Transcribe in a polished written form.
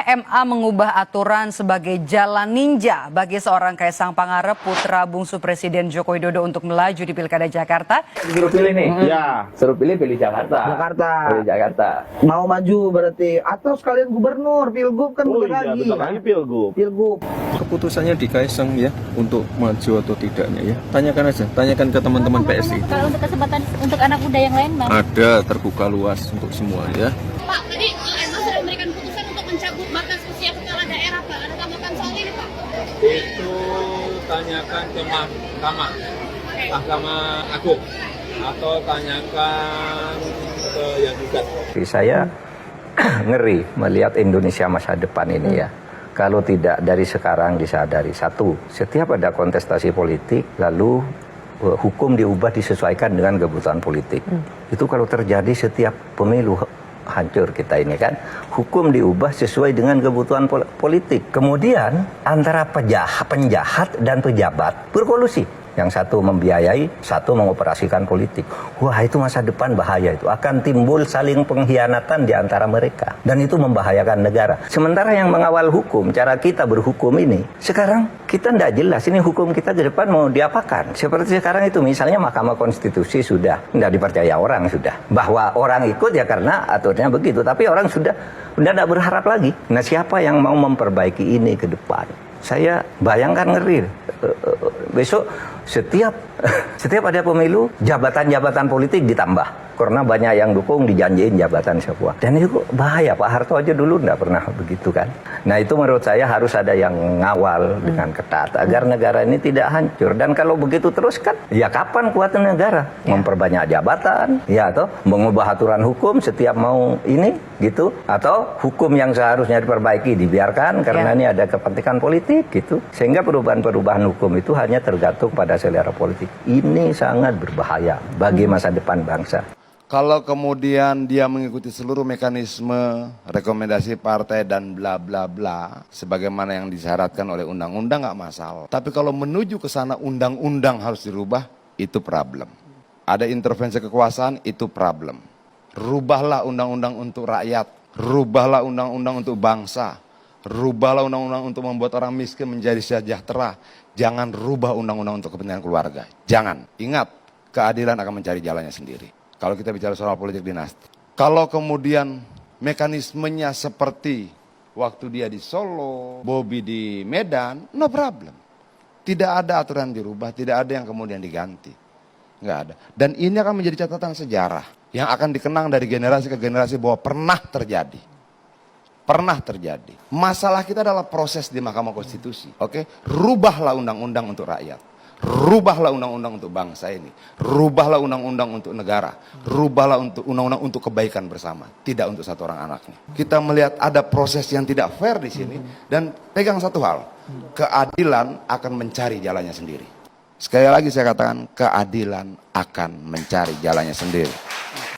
MA mengubah aturan sebagai jalan ninja bagi seorang Kaisang Pangarep, putra bungsu Presiden Joko Widodo untuk melaju di Pilkada Jakarta. Suruh pilih nih? Ya, suruh pilih Jakarta. Pilih Jakarta. Mau maju berarti atau sekalian gubernur, pilgub kan bentar lagi. Bentar lagi pilgub. Keputusannya di Kaisang ya untuk maju atau tidaknya ya. Tanyakan aja, tanyakan ke teman-teman PSI. Kalau untuk kesempatan untuk anak muda yang lain, Bang? Ada terbuka luas untuk semua ya. Pak, tadi MA sudah memberikan putusan untuk mencabut batas usia kepala daerah, Pak. Ada tanggapan soal ini, Pak? Itu tanyakan ke Mahkamah Agung atau tanyakan ke yang gugat. Saya ngeri melihat Indonesia masa depan ini ya. Kalau tidak dari sekarang disadari, satu, setiap ada kontestasi politik lalu hukum diubah disesuaikan dengan kebutuhan politik. Itu kalau terjadi setiap pemilu hancur kita ini kan. Hukum diubah sesuai dengan kebutuhan politik. Kemudian antara penjahat dan pejabat berkolusi. Yang satu membiayai, satu mengoperasikan politik. Wah, itu masa depan bahaya itu. Akan timbul saling pengkhianatan di antara mereka. Dan itu membahayakan negara. Sementara yang mengawal hukum, cara kita berhukum ini, sekarang kita tidak jelas ini hukum kita ke depan mau diapakan. Seperti sekarang itu misalnya Mahkamah Konstitusi sudah tidak dipercaya orang sudah. Bahwa orang ikut ya karena aturnya begitu. Tapi orang sudah tidak berharap lagi. Nah, siapa yang mau memperbaiki ini ke depan? Saya bayangkan ngeri. Besok setiap ada pemilu jabatan-jabatan politik ditambah karena banyak yang dukung dijanjiin jabatan semua. Dan itu bahaya. Pak Harto aja dulu enggak pernah begitu kan. Nah, itu menurut saya harus ada yang ngawal dengan ketat agar negara ini tidak hancur. Dan kalau begitu terus kan ya kapan kuatnya negara? Memperbanyak jabatan ya atau mengubah aturan hukum setiap mau ini gitu, atau hukum yang seharusnya diperbaiki dibiarkan karena ini ada kepentingan politik gitu. Sehingga perubahan-perubahan hukum itu hanya tergantung pada selera politik. Ini sangat berbahaya bagi masa depan bangsa. Kalau kemudian dia mengikuti seluruh mekanisme, rekomendasi partai dan bla bla bla, sebagaimana yang disyaratkan oleh undang-undang nggak masalah. Tapi kalau menuju ke sana undang-undang harus dirubah, itu problem. Ada intervensi kekuasaan, itu problem. Rubahlah undang-undang untuk rakyat, rubahlah undang-undang untuk bangsa, rubahlah undang-undang untuk membuat orang miskin menjadi sejahtera. Jangan rubah undang-undang untuk kepentingan keluarga. Jangan. Ingat, keadilan akan mencari jalannya sendiri. Kalau kita bicara soal politik dinasti. Kalau kemudian mekanismenya seperti waktu dia di Solo, Bobi di Medan, no problem. Tidak ada aturan dirubah, tidak ada yang kemudian diganti. Nggak ada. Dan ini akan menjadi catatan sejarah yang akan dikenang dari generasi ke generasi bahwa pernah terjadi. Pernah terjadi. Masalah kita adalah proses di Mahkamah Konstitusi. Oke? Rubahlah undang-undang untuk rakyat. Rubahlah undang-undang untuk bangsa ini. Rubahlah undang-undang untuk negara. Rubahlah untuk undang-undang untuk kebaikan bersama. Tidak untuk satu orang anaknya. Kita melihat ada proses yang tidak fair di sini. Dan pegang satu hal. Keadilan akan mencari jalannya sendiri. Sekali lagi saya katakan, keadilan akan mencari jalannya sendiri.